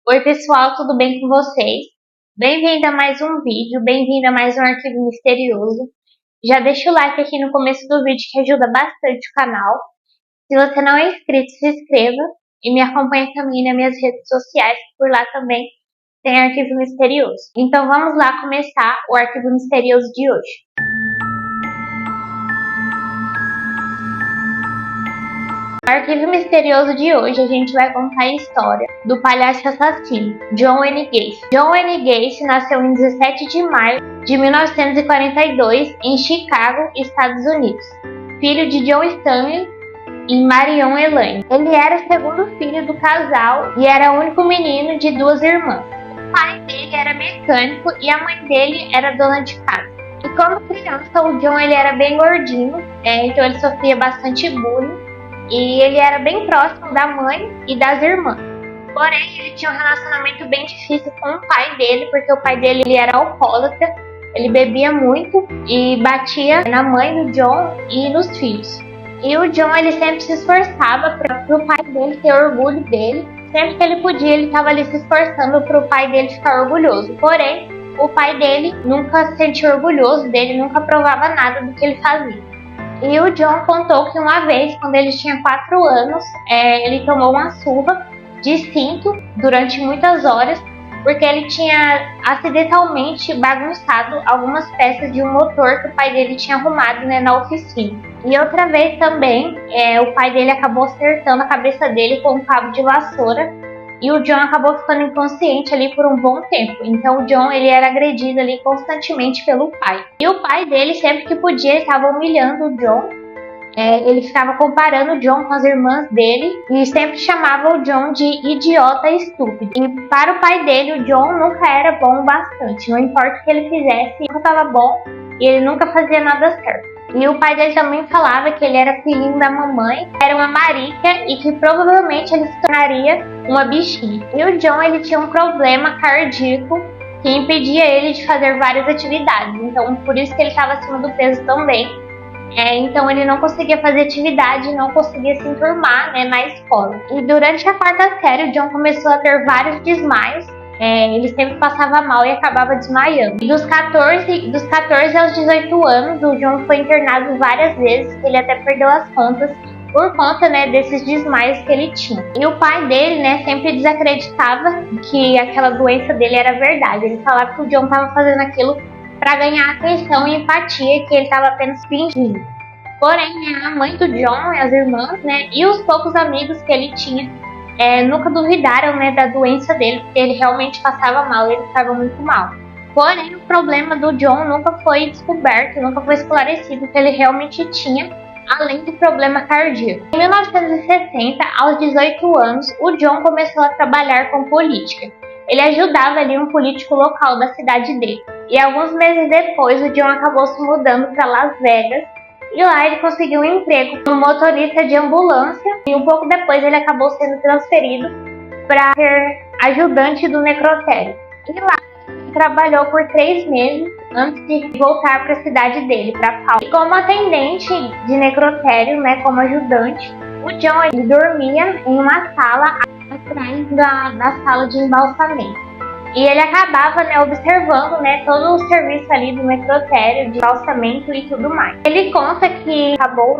Oi pessoal, tudo bem com vocês? Bem-vindo a mais um vídeo, bem-vindo a mais um arquivo misterioso. Já deixa o like aqui no começo do vídeo que ajuda bastante o canal. Se você não é inscrito, se inscreva e me acompanhe também nas minhas redes sociais, que por lá também tem arquivo misterioso. Então vamos lá começar o arquivo misterioso de hoje. No arquivo misterioso de hoje, a gente vai contar a história do palhaço assassino, John Wayne Gacy. John Wayne Gacy nasceu em 17 de maio de 1942 em Chicago, Estados Unidos, filho de John Stanley e Marion Elaine. Ele era o segundo filho do casal e era o único menino de duas irmãs. O pai dele era mecânico e a mãe dele era dona de casa. E quando criança, o John ele era bem gordinho, então ele sofria bastante bullying. E ele era bem próximo da mãe e das irmãs. Porém, ele tinha um relacionamento bem difícil com o pai dele, porque o pai dele ele era alcoólatra, ele bebia muito e batia na mãe do John e nos filhos. E o John ele sempre se esforçava para o pai dele ter orgulho dele. Sempre que ele podia, ele estava ali se esforçando para o pai dele ficar orgulhoso. Porém, o pai dele nunca se sentia orgulhoso dele, nunca provava nada do que ele fazia. E o John contou que uma vez, quando ele tinha 4 anos, ele tomou uma surra de cinto durante muitas horas, porque ele tinha acidentalmente bagunçado algumas peças de um motor que o pai dele tinha arrumado, na oficina. E outra vez também, o pai dele acabou acertando a cabeça dele com um cabo de vassoura, e o John acabou ficando inconsciente ali por um bom tempo. Então o John ele era agredido ali constantemente pelo pai. E o pai dele, sempre que podia, estava humilhando o John. Ele ficava comparando o John com as irmãs dele e sempre chamava o John de idiota e estúpido. E para o pai dele, o John nunca era bom o bastante. Não importa o que ele fizesse, nunca estava bom e ele nunca fazia nada certo. E o pai dele também falava que ele era filhinho da mamãe, era uma marica e que provavelmente ele se tornaria uma bichinha. E o John ele tinha um problema cardíaco que impedia ele de fazer várias atividades. Então por isso que ele estava acima do peso também. Então ele não conseguia fazer atividade, não conseguia se enturmar na escola. E durante a 4ª série o John começou a ter vários desmaios. Ele sempre passava mal e acabava desmaiando. E dos 14 aos 18 anos, o John foi internado várias vezes, ele até perdeu as contas por conta desses desmaios que ele tinha. E o pai dele sempre desacreditava que aquela doença dele era verdade. Ele falava que o John estava fazendo aquilo para ganhar atenção e empatia, que ele estava apenas fingindo. Porém, a mãe do John, as irmãs, e os poucos amigos que ele tinha, nunca duvidaram da doença dele, porque ele realmente passava mal, ele estava muito mal. Porém, o problema do John nunca foi descoberto, nunca foi esclarecido que ele realmente tinha, além do problema cardíaco. Em 1960, aos 18 anos, o John começou a trabalhar com política. Ele ajudava ali um político local da cidade dele. E alguns meses depois, o John acabou se mudando para Las Vegas. E lá ele conseguiu um emprego como motorista de ambulância. E um pouco depois ele acabou sendo transferido para ser ajudante do necrotério. E lá ele trabalhou por 3 meses antes de voltar para a cidade dele, para Palma. E como atendente de necrotério, como ajudante, o John ele dormia em uma sala atrás da sala de embalsamento. E ele acabava observando todo o serviço ali do necrotério, de embalsamento e tudo mais. Ele conta que acabou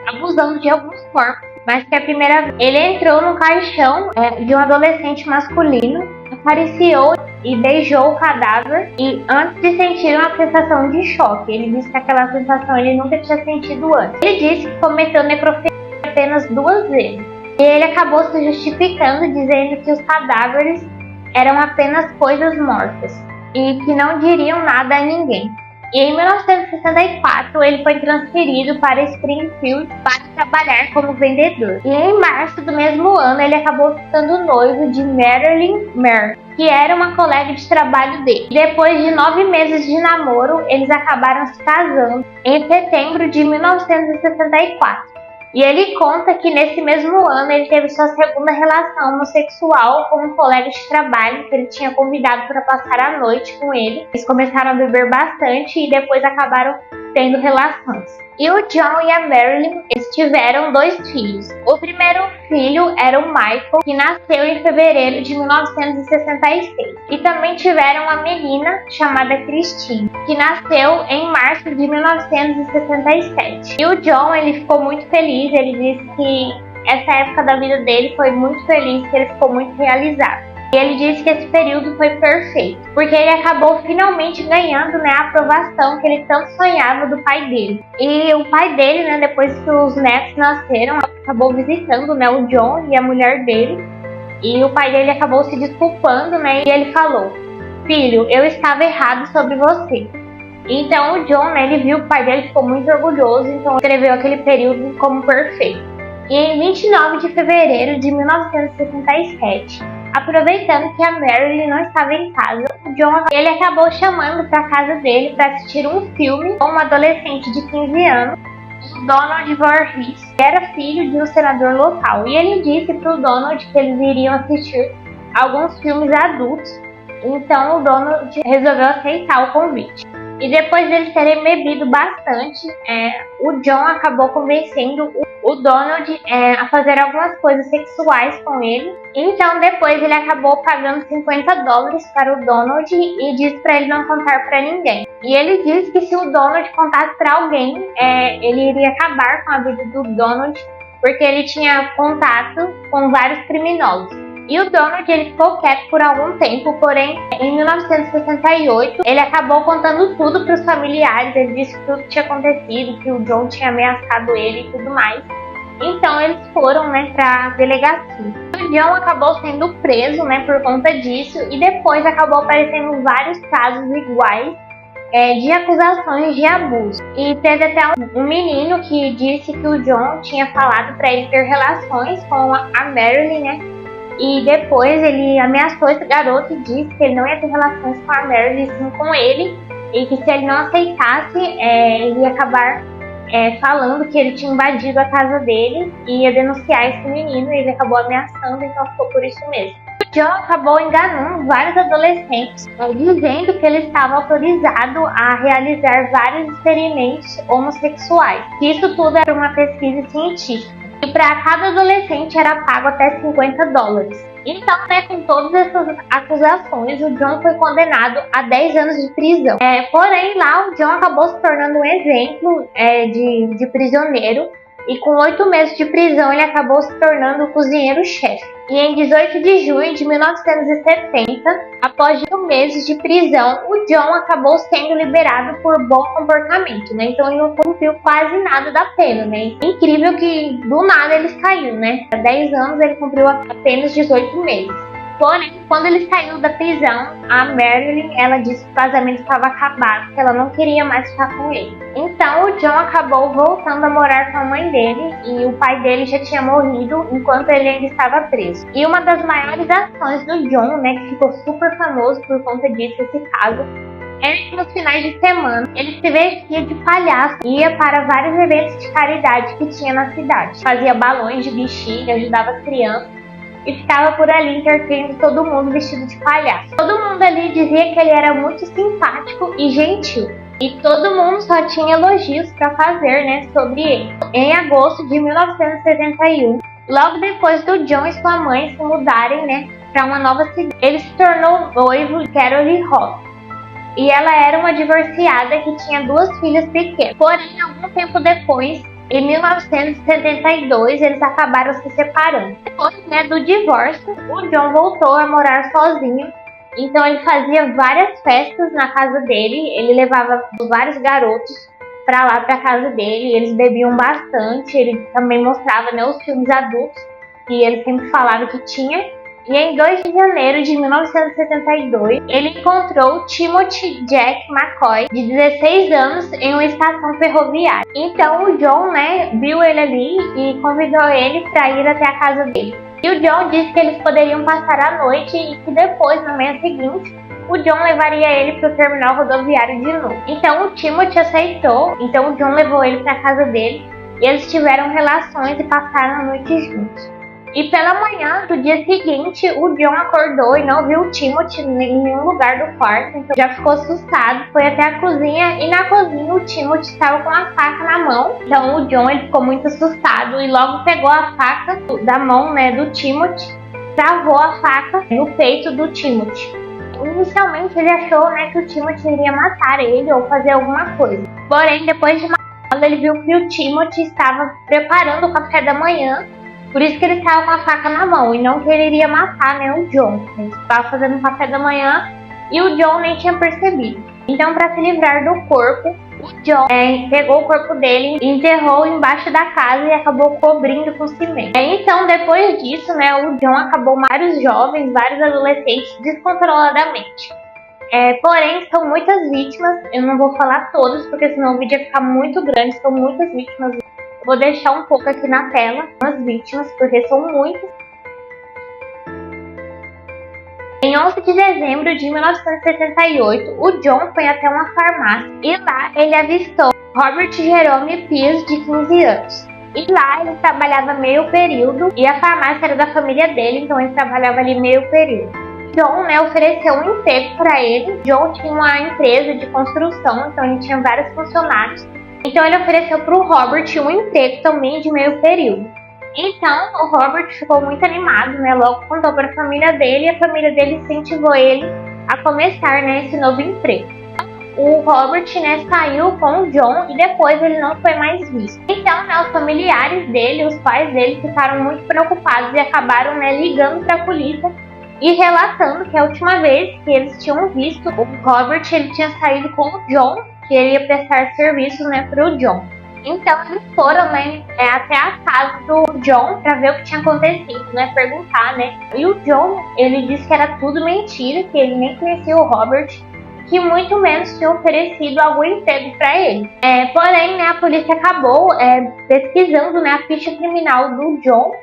abusando de alguns corpos, mas que a primeira vez ele entrou no caixão de um adolescente masculino, acariciou e beijou o cadáver, e antes de sentir uma sensação de choque. Ele disse que aquela sensação ele nunca tinha sentido antes. Ele disse que cometeu necrofilia apenas 2 vezes. E ele acabou se justificando, dizendo que os cadáveres eram apenas coisas mortas e que não diriam nada a ninguém. E em 1964 ele foi transferido para Springfield para trabalhar como vendedor. E em março do mesmo ano ele acabou ficando noivo de Marilyn Merle, que era uma colega de trabalho dele. Depois de 9 meses de namoro, eles acabaram se casando em setembro de 1964. E ele conta que nesse mesmo ano ele teve sua segunda relação homossexual com um colega de trabalho que ele tinha convidado para passar a noite com ele. Eles começaram a beber bastante e depois acabaram tendo relações. E o John e a Marilyn, eles tiveram 2 filhos. O primeiro filho era o Michael, que nasceu em fevereiro de 1966. E também tiveram uma menina chamada Christine, que nasceu em março de 1967. E o John, ele ficou muito feliz, ele disse que essa época da vida dele foi muito feliz, que ele ficou muito realizado. E ele disse que esse período foi perfeito, porque ele acabou finalmente ganhando, né, a aprovação que ele tanto sonhava do pai dele. E o pai dele, né, depois que os netos nasceram, acabou visitando, né, o John e a mulher dele. E o pai dele acabou se desculpando, né, e ele falou: "Filho, eu estava errado sobre você." Então o John, né, ele viu que o pai dele, ficou muito orgulhoso, então escreveu aquele período como perfeito. E em 29 de fevereiro de 1967, aproveitando que a Marilyn não estava em casa, o John, ele acabou chamando para a casa dele para assistir um filme com uma adolescente de 15 anos, o Donald Voorhees, que era filho de um senador local. E ele disse para o Donald que eles iriam assistir alguns filmes adultos, então o Donald resolveu aceitar o convite. E depois deles terem bebido bastante, o John acabou convencendo o Donald a fazer algumas coisas sexuais com ele. Então depois ele acabou pagando $50 para o Donald e disse para ele não contar para ninguém. E ele disse que se o Donald contasse para alguém, ele iria acabar com a vida do Donald, porque ele tinha contato com vários criminosos. E o Donald, ele ficou quieto por algum tempo, porém, em 1968, ele acabou contando tudo para os familiares. Ele disse que tudo tinha acontecido, que o John tinha ameaçado ele e tudo mais. Então, eles foram, né, para a delegacia. O John acabou sendo preso, né, por conta disso, e depois acabou aparecendo vários casos iguais de acusações de abuso. E teve até um menino que disse que o John tinha falado para ele ter relações com a Marilyn, né? E depois ele ameaçou esse garoto e disse que ele não ia ter relações com a Marilyn, sim com ele, e que se ele não aceitasse, ele ia acabar falando que ele tinha invadido a casa dele e ia denunciar esse menino, e ele acabou ameaçando, então ficou por isso mesmo. O John acabou enganando vários adolescentes, dizendo que ele estava autorizado a realizar vários experimentos homossexuais. Isso tudo era uma pesquisa científica. E para cada adolescente era pago até $50. Então, né, com todas essas acusações, o John foi condenado a 10 anos de prisão. Porém, lá o John acabou se tornando um exemplo de prisioneiro. E com 8 meses de prisão, ele acabou se tornando o cozinheiro-chefe. E em 18 de junho de 1970, após 8 meses de prisão, o John acabou sendo liberado por bom comportamento, né? Então ele não cumpriu quase nada da pena, né? Incrível que do nada ele saiu, né? Há 10 anos ele cumpriu apenas 18 meses. Porém, quando ele saiu da prisão, a Marilyn, ela disse que o casamento estava acabado, que ela não queria mais ficar com ele. Então, o John acabou voltando a morar com a mãe dele, e o pai dele já tinha morrido enquanto ele ainda estava preso. E uma das maiores ações do John, né, que ficou super famoso por conta disso, esse caso, era que nos finais de semana ele se vestia de palhaço e ia para vários eventos de caridade que tinha na cidade. Fazia balões de bexiga, ajudava as crianças e ficava por ali entretendo todo mundo vestido de palhaço. Todo mundo ali dizia que ele era muito simpático e gentil, e todo mundo só tinha elogios para fazer, né, sobre ele. Em agosto de 1971, logo depois do John e sua mãe se mudarem, né, para uma nova cidade, ele se tornou noivo de Carole Ross. E ela era uma divorciada que tinha 2 filhas pequenas. Porém, algum tempo depois, em 1972, eles acabaram se separando. Depois, né, do divórcio, o John voltou a morar sozinho. Então ele fazia várias festas na casa dele. Ele levava vários garotos para lá, para casa dele. Eles bebiam bastante. Ele também mostrava, né, os filmes adultos que ele sempre falava que tinha. E em 2 de janeiro de 1972, ele encontrou Timothy Jack McCoy, de 16 anos, em uma estação ferroviária. Então o John, né, viu ele ali e convidou ele para ir até a casa dele. E o John disse que eles poderiam passar a noite e que depois, na manhã seguinte, o John levaria ele para o terminal rodoviário de novo. Então o Timothy aceitou, então o John levou ele para a casa dele e eles tiveram relações e passaram a noite juntos. E pela manhã do dia seguinte, o John acordou e não viu o Timothy em nenhum lugar do quarto, então já ficou assustado, foi até a cozinha e na cozinha o Timothy estava com a faca na mão. Então o John ele ficou muito assustado e logo pegou a faca da mão, né, do Timothy, travou a faca no peito do Timothy. Inicialmente ele achou, né, que o Timothy iria matar ele ou fazer alguma coisa. Porém, depois de matá-lo, ele viu que o Timothy estava preparando o café da manhã. Por isso que ele estava com a faca na mão e não que ele iria matar, né, o John. Ele estava fazendo o café da manhã e o John nem tinha percebido. Então, para se livrar do corpo, o John pegou o corpo dele, enterrou embaixo da casa e acabou cobrindo com cimento. Então, depois disso, né, o John acabou vários jovens, vários adolescentes descontroladamente. Porém, são muitas vítimas. Eu não vou falar todas, porque senão o vídeo ia ficar muito grande. São muitas vítimas. Vou deixar um pouco aqui na tela as vítimas, porque são muitas. Em 11 de dezembro de 1978, o John foi até uma farmácia e lá ele avistou Robert Jerome Pierce, de 15 anos. E lá ele trabalhava meio período e a farmácia era da família dele, então ele trabalhava ali meio período. John, né, ofereceu um emprego para ele. John tinha uma empresa de construção, então ele tinha vários funcionários. Então ele ofereceu para o Robert um emprego também de meio período. Então o Robert ficou muito animado, né? Logo contou para a família dele e a família dele incentivou ele a começar, né, esse novo emprego. O Robert, né, saiu com o John e depois ele não foi mais visto. Então, né, os familiares dele, os pais dele ficaram muito preocupados e acabaram, né, ligando para a polícia e relatando que a última vez que eles tinham visto o Robert, ele tinha saído com o John, que ele ia prestar serviço, né, para o John. Então eles foram, né, até a casa do John para ver o que tinha acontecido, né, perguntar, né. E o John, ele disse que era tudo mentira, que ele nem conhecia o Robert, que muito menos tinha oferecido algum emprego para ele. Porém, né, a polícia acabou pesquisando, né, a ficha criminal do John.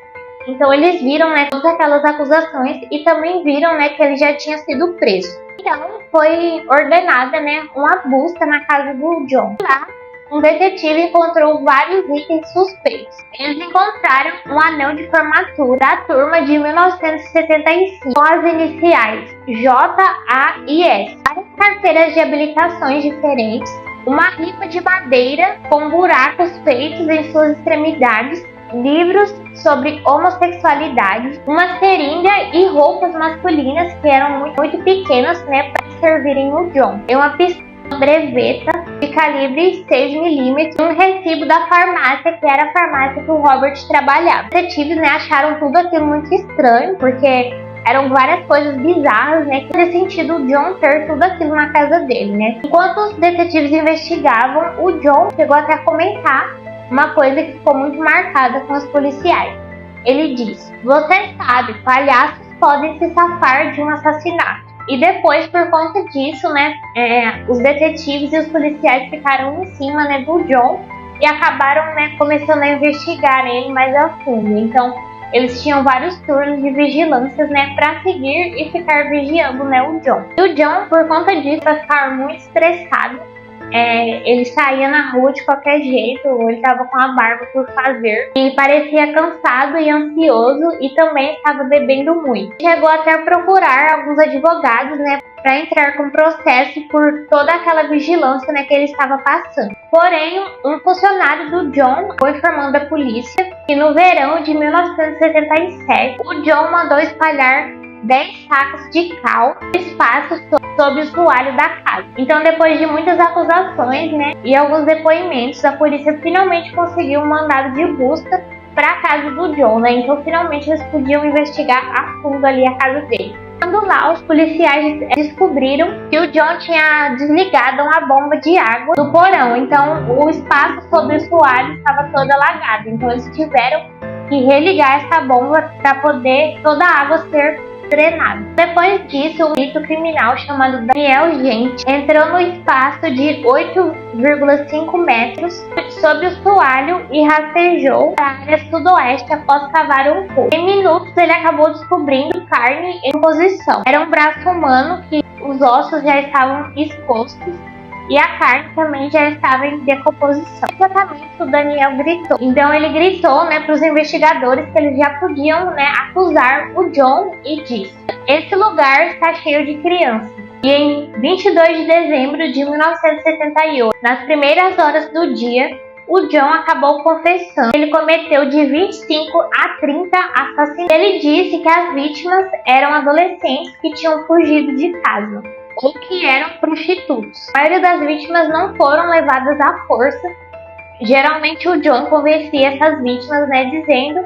Então eles viram, né, todas aquelas acusações e também viram, né, que ele já tinha sido preso. Então foi ordenada, né, uma busca na casa do John. Lá, um detetive encontrou vários itens suspeitos. Eles encontraram um anel de formatura da turma de 1975 com as iniciais J, A e S, várias carteiras de habilitações diferentes, uma ripa de madeira com buracos feitos em suas extremidades, livros sobre homossexualidade, uma seringa e roupas masculinas que eram muito pequenas, né, para servirem o John. Uma pistola breveta de calibre 6mm, um recibo da farmácia, que era a farmácia que o Robert trabalhava. Os detetives, né, acharam tudo aquilo muito estranho, porque eram várias coisas bizarras, né, que fazia sentido o John ter tudo aquilo na casa dele, né. Enquanto os detetives investigavam, o John chegou até a comentar uma coisa que ficou muito marcada com os policiais. Ele disse: "Você sabe, palhaços podem se safar de um assassinato." E depois, por conta disso, né, os detetives e os policiais ficaram em cima, né, do John e acabaram, né, começando a investigar ele mais a fundo. Então, eles tinham vários turnos de vigilância, né, para seguir e ficar vigiando, né, o John. E o John, por conta disso, vai ficar muito estressado. Ele saía na rua de qualquer jeito, ou ele estava com a barba por fazer e parecia cansado e ansioso e também estava bebendo muito. Chegou até a procurar alguns advogados, né, para entrar com processo por toda aquela vigilância, né, que ele estava passando. Porém, um funcionário do John foi informando a polícia que no verão de 1977 o John mandou espalhar 10 sacos de cal no espaço sob o soalho da casa. Então, depois de muitas acusações, né, e alguns depoimentos, a polícia finalmente conseguiu um mandado de busca para a casa do John, né? Então, finalmente eles podiam investigar a fundo ali a casa dele. Quando lá, os policiais descobriram que o John tinha desligado uma bomba de água do porão. Então, o espaço sob o soalho estava todo alagado. Então, eles tiveram que religar essa bomba para poder toda a água ser drenado. Depois disso, um perito criminal chamado Daniel Gente entrou no espaço de 8,5 metros sob o soalho e rastejou para a área sudoeste após cavar um pouco. Em minutos, ele acabou descobrindo carne em posição. Era um braço humano que os ossos já estavam expostos e a carne também já estava em decomposição. No tratamento, o Daniel gritou. Então ele gritou, né, para os investigadores que eles já podiam, né, acusar o John e disse: esse lugar está cheio de crianças. E em 22 de dezembro de 1978, nas primeiras horas do dia, o John acabou confessando que ele cometeu de 25 a 30 assassinatos. Ele disse que as vítimas eram adolescentes que tinham fugido de casa ou que eram prostitutos. A maioria das vítimas não foram levadas à força. Geralmente o John convencia essas vítimas, né, dizendo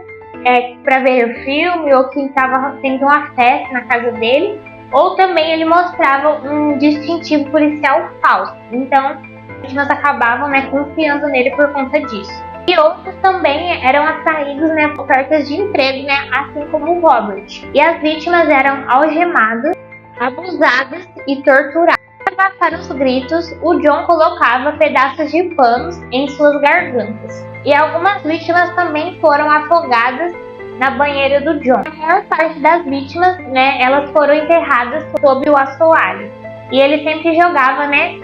para ver filme ou que estava tendo uma festa na casa dele, ou também ele mostrava um distintivo policial falso. Então as vítimas acabavam, né, confiando nele por conta disso. E outros também eram atraídos, né, por ofertas de emprego, né, assim como o Robert. E as vítimas eram algemadas, abusadas e torturadas. Para abafar os gritos, o John colocava pedaços de panos em suas gargantas. E algumas vítimas também foram afogadas na banheira do John. A maior parte das vítimas, né, elas foram enterradas sob o assoalho. E ele sempre jogava, né,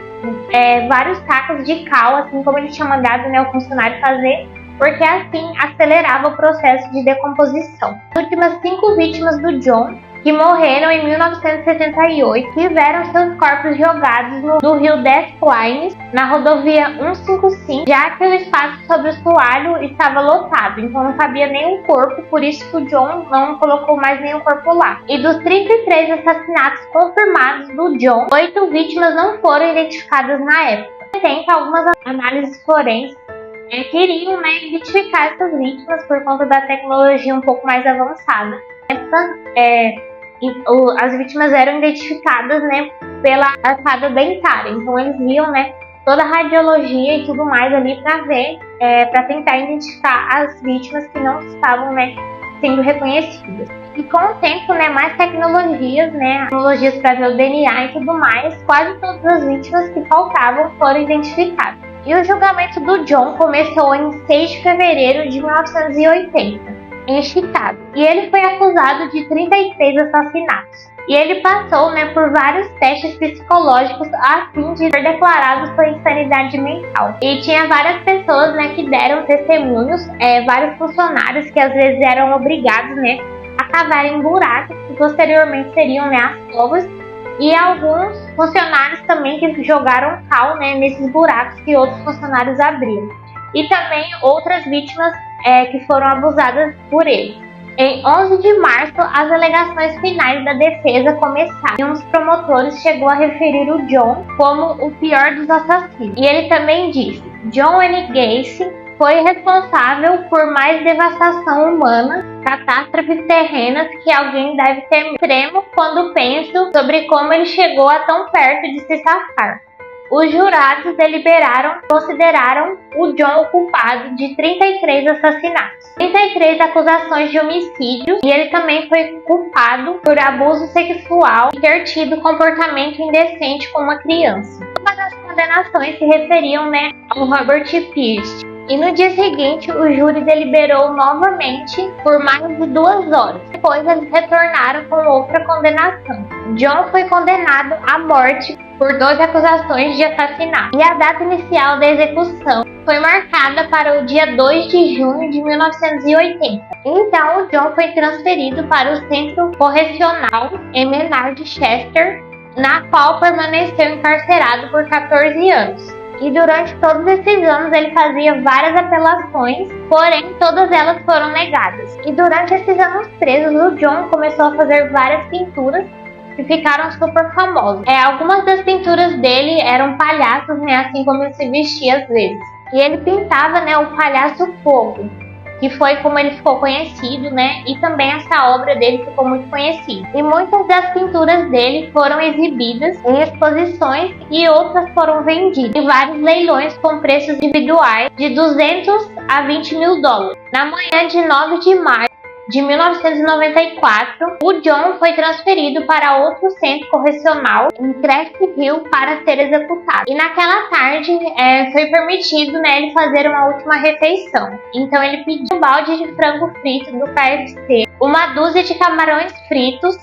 vários sacos de cal, assim como ele tinha mandado, né, o funcionário fazer, porque assim acelerava o processo de decomposição. As últimas 5 vítimas do John, que morreram em 1978, tiveram seus corpos jogados no rio Des Plaines, na rodovia 155, já que o espaço sobre o assoalho estava lotado, então não cabia nenhum corpo, por isso que o John não colocou mais nenhum corpo lá. E dos 33 assassinatos confirmados do John, 8 vítimas não foram identificadas na época. Tem algumas análises forenses queriam, né, identificar essas vítimas por conta da tecnologia um pouco mais avançada. As vítimas eram identificadas, né, pela arcada dentária, então eles viam, né, toda a radiologia e tudo mais ali para ver, para tentar identificar as vítimas que não estavam, né, sendo reconhecidas. E com o tempo, né, mais tecnologias, né, tecnologias para ver o DNA e tudo mais, quase todas as vítimas que faltavam foram identificadas. E o julgamento do John começou em 6 de fevereiro de 1980. Em Chicago, e ele foi acusado de 33 assassinatos. E ele passou, né, por vários testes psicológicos a fim de ser declarado sua insanidade mental. E tinha várias pessoas, né, que deram testemunhos, vários funcionários que às vezes eram obrigados, né, a cavarem buracos que posteriormente seriam, né, as covas, e alguns funcionários também que jogaram cal, né, nesses buracos que outros funcionários abriram. E também outras vítimas que foram abusadas por ele. Em 11 de março, as alegações finais da defesa começaram e um dos promotores chegou a referir o John como o pior dos assassinos. E ele também disse: John Wayne Gacy foi responsável por mais devastação humana, catástrofes terrenas que alguém deve ter extremo quando penso sobre como ele chegou a tão perto de se safar. Os jurados consideraram o John o culpado de 33 assassinatos, 33 acusações de homicídio, e ele também foi culpado por abuso sexual e ter tido comportamento indecente com uma criança. Todas as condenações se referiam, né, ao Robert Pierce. E no dia seguinte, o júri deliberou novamente por mais de 2 horas. Depois, eles retornaram com outra condenação. John foi condenado à morte por 2 acusações de assassinato. E a data inicial da execução foi marcada para o dia 2 de junho de 1980. Então, o John foi transferido para o Centro Correcional em Menard Chester, na qual permaneceu encarcerado por 14 anos. E durante todos esses anos ele fazia várias apelações, porém todas elas foram negadas. E durante esses anos presos, o John começou a fazer várias pinturas que ficaram super famosas. Algumas das pinturas dele eram palhaços, né, assim como ele se vestia às vezes. E ele pintava, né, o palhaço Fogo, que foi como ele ficou conhecido, né? E também essa obra dele ficou muito conhecida. E muitas das pinturas dele foram exibidas em exposições e outras foram vendidas em vários leilões com preços individuais de 200 a 20 mil dólares. Na manhã de 9 de maio de 1994, o John foi transferido para outro centro correcional em Crest Hill para ser executado. E naquela tarde foi permitido, né, ele fazer uma última refeição. Então ele pediu um balde de frango frito do KFC, uma dúzia de camarões fritos,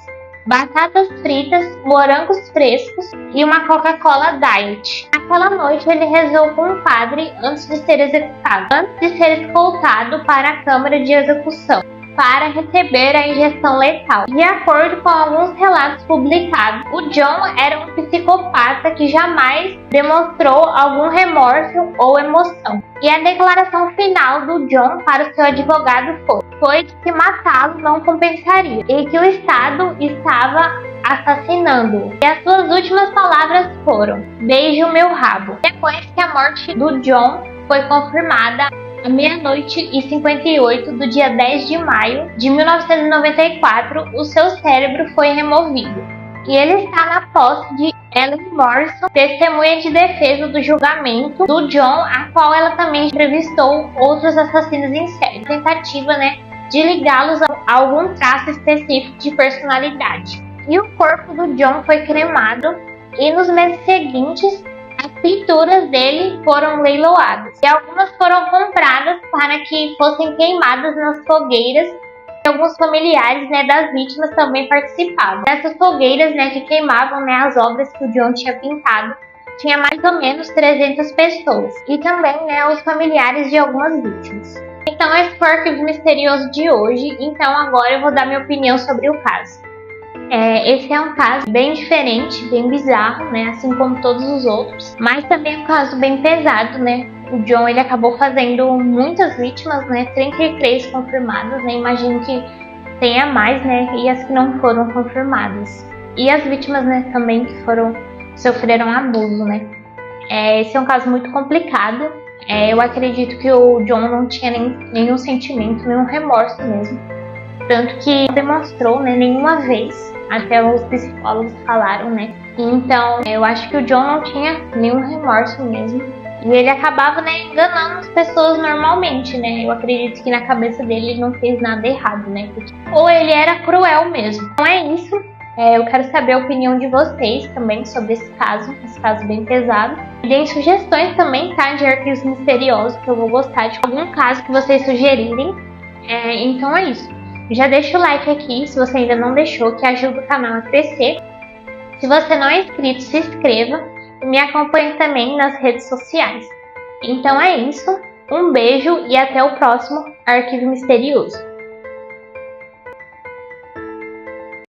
batatas fritas, morangos frescos e uma Coca-Cola Diet. naquela noite ele rezou com um padre antes de ser executado, antes de ser escoltado para a câmara de execução, para receber a injeção letal. De acordo com alguns relatos publicados, o John era um psicopata que jamais demonstrou algum remorso ou emoção. E a declaração final do John para o seu advogado foi de que matá-lo não compensaria e que o Estado estava assassinando-o. E as suas últimas palavras foram: "Beije o meu rabo." Depois que a morte do John foi confirmada, à 00:58 do dia 10 de maio de 1994, o seu cérebro foi removido. E ele está na posse de Ellen Morrison, testemunha de defesa do julgamento do John, a qual ela também entrevistou outros assassinos em série, tentativa, de ligá-los a algum traço específico de personalidade. E o corpo do John foi cremado, e nos meses seguintes as pinturas dele foram leiloadas e algumas foram compradas para que fossem queimadas nas fogueiras, e alguns familiares das vítimas também participavam. Dessas fogueiras que queimavam as obras que o John tinha pintado, tinha mais ou menos 300 pessoas e também os familiares de algumas vítimas. Então esse foi o arquivo misterioso de hoje. Então agora eu vou dar minha opinião sobre o caso. Esse é um caso bem diferente, bem bizarro, assim como todos os outros, mas também é um caso bem pesado, O John, ele acabou fazendo muitas vítimas, 33 confirmadas, Imagino que tenha mais, e as que não foram confirmadas. E as vítimas, também que sofreram abuso, Esse é um caso muito complicado. Eu acredito que o John não tinha nenhum sentimento, nenhum remorso mesmo. Tanto que não demonstrou, nenhuma vez. Até os psicólogos falaram, Então, eu acho que o John não tinha nenhum remorso mesmo. E ele acabava, enganando as pessoas normalmente, Eu acredito que na cabeça dele ele não fez nada errado, Ou ele era cruel mesmo. Então é isso. Eu quero saber a opinião de vocês também sobre esse caso bem pesado. E deem sugestões também, tá? De arquivos misteriosos, que eu vou gostar de algum caso que vocês sugerirem. Então é isso. Já deixa o like aqui se você ainda não deixou, que ajuda o canal a crescer. Se você não é inscrito, se inscreva e me acompanhe também nas redes sociais. Então é isso, um beijo e até o próximo Arquivo Misterioso.